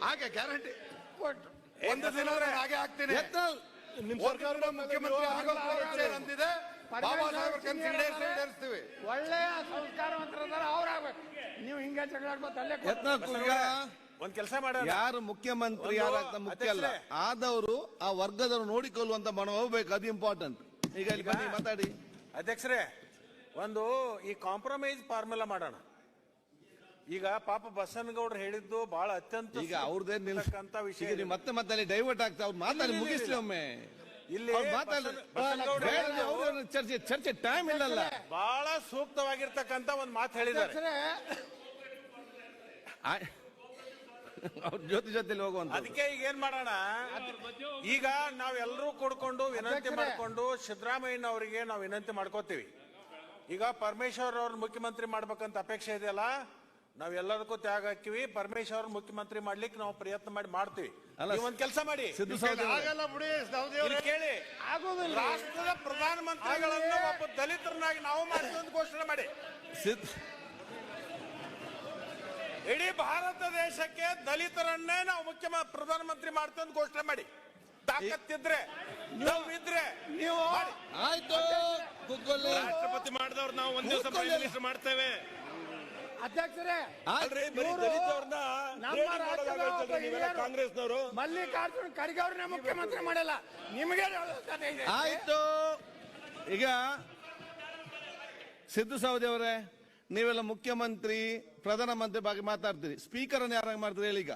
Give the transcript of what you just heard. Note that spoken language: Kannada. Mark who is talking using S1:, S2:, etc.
S1: ಹಾಗೆ ಗ್ಯಾರಂಟಿ
S2: ಕೊಟ್ಟು
S1: ಒಂದು ದಿನ ಹಾಗೆ ಆಗ್ತೀನಿ.
S3: ನಿಮ್ ಸರ್ಕಾರ
S1: ಮುಖ್ಯಮಂತ್ರಿ ಅಂತಿದೆ. ಬಾಬಾ ಸಾಹೇಬ್ ಕನಸು ಈಡೇರಿಸ್ತೀವಿ.
S2: ಒಳ್ಳೆಯ ಸಂಸ್ಕಾರವಂತರದಾರ ಅವ್ರಾಗ್ಬೇಕು. ನೀವು ಹಿಂಗೆ ಜಗಳಾಡ್ಬೋದು ಅಲ್ಲೇ
S4: ಒಂದ್ ಕೆಲಸ ಮಾಡೋಣ.
S3: ಯಾರು ಮುಖ್ಯಮಂತ್ರಿ ಯಾರಾಗ್ತಾ ಮುಖ್ಯ ಅಲ್ಲ, ಆದವರು ಆ ವರ್ಗದವರು ನೋಡಿಕೊಳ್ಳುವಂತ ಮನೋಭಾವ ಅದು ಇಂಪಾರ್ಟೆಂಟ್. ಈಗ ಇಲ್ಲಿ ಬನ್ನಿ ಮಾತಾಡಿ.
S4: ಅಧ್ಯಕ್ಷರೇ, ಒಂದು ಈ ಕಾಂಪ್ರಮೈಸ್ ಫಾರ್ಮುಲಾ ಮಾಡೋಣ. ಈಗ ಪಾಪ ಬಸನಗೌಡರು ಹೇಳಿದ್ದು ಬಹಳ ಅತ್ಯಂತ
S3: ಈಗ ಅವ್ರದೇ
S4: ವಿಷಯ.
S3: ಮತ್ತೆ ಮತ್ತೆ ಅಲ್ಲಿ ಡೈವರ್ಟ್ ಆಗ್ತಾ ಅವ್ರು ಮಾತಾಡಿ ಮುಗಿಸ್ಲಿ ಒಮ್ಮೆ.
S4: ಇಲ್ಲಿ
S3: ಚರ್ಚೆ ಟೈಮ್ ಇಲ್ಲಲ್ಲ.
S4: ಬಹಳ ಸೂಕ್ತವಾಗಿರ್ತಕ್ಕಂತ ಒಂದು ಮಾತು ಹೇಳಿದ್ದಾರೆ.
S3: ಅವ್ರ ಜೊತೆಲಿ ಹೋಗುವಂತ.
S4: ಅದಕ್ಕೆ ಈಗ ಏನ್ ಮಾಡೋಣ, ಈಗ ನಾವೆಲ್ಲರೂ ಕೂಡ್ಕೊಂಡು ವಿನಂತಿ ಮಾಡ್ಕೊಂಡು ಸಿದ್ದರಾಮಯ್ಯನವರಿಗೆ ನಾವು ವಿನಂತಿ ಮಾಡ್ಕೋತೀವಿ. ಈಗ ಪರಮೇಶ್ವರ್ ಅವ್ರ ಮುಖ್ಯಮಂತ್ರಿ ಮಾಡ್ಬೇಕಂತ ಅಪೇಕ್ಷೆ ಇದೆಯಲ್ಲ, ನಾವೆಲ್ಲದಕ್ಕೂ ತ್ಯಾಗ ಹಾಕಿವಿ. ಪರಮೇಶ್ವರ್ ಅವ್ರ ಮುಖ್ಯಮಂತ್ರಿ ಮಾಡ್ಲಿಕ್ಕೆ ನಾವು ಪ್ರಯತ್ನ ಮಾಡ್ತೀವಿ. ಒಂದ್ ಕೆಲಸ ಮಾಡಿ, ಕೇಳಿ, ರಾಷ್ಟ್ರದ ಪ್ರಧಾನಮಂತ್ರಿಗಳನ್ನು ಒಬ್ಬ ದಲಿತರನ್ನಾಗಿ ನಾವು ಮಾಡ್ತೀವಿ ಅಂತ ಘೋಷಣೆ ಮಾಡಿ. ಇಡೀ ಭಾರತ ದೇಶಕ್ಕೆ ದಲಿತರನ್ನೇ ನಾವು ಪ್ರಧಾನಮಂತ್ರಿ ಮಾಡ್ತೀವಿ ಅಂತ ಘೋಷಣೆ ಮಾಡಿ. ತಾಕತ್ತಿದ್ರೆ ಇದ್ರೆ ನೀವು
S3: ಆಯ್ತು.
S5: ರಾಷ್ಟ್ರಪತಿ ಮಾಡಿದವ್ರು ನಾವು ಒಂದ್ ದಿವಸ ಪ್ರೈಮ್ ಮಿನಿಸ್ಟರ್ ಮಾಡ್ತೇವೆ.
S2: ಅಧ್ಯಕ್ಷರೇ,
S5: ಕಾಂಗ್ರೆಸ್ನವರು
S2: ಮಲ್ಲಿಕಾರ್ಜುನ್ ಖರ್ಗೆ ಅವ್ರನ್ನ ಮುಖ್ಯಮಂತ್ರಿ ಮಾಡಲ್ಲ. ನಿಮಗೆ
S3: ಆಯ್ತು. ಈಗ ಸಿದ್ದು ಸವದಿ ಅವರೇ, ನೀವೆಲ್ಲ ಮುಖ್ಯಮಂತ್ರಿ ಪ್ರಧಾನಮಂತ್ರಿ ಬಗ್ಗೆ ಮಾತಾಡ್ತೀರಿ, ಸ್ಪೀಕರ್ ಅನ್ನು ಯಾರಾಗಿ ಮಾಡ್ತೀರಿ ಹೇಳಿ. ಈಗ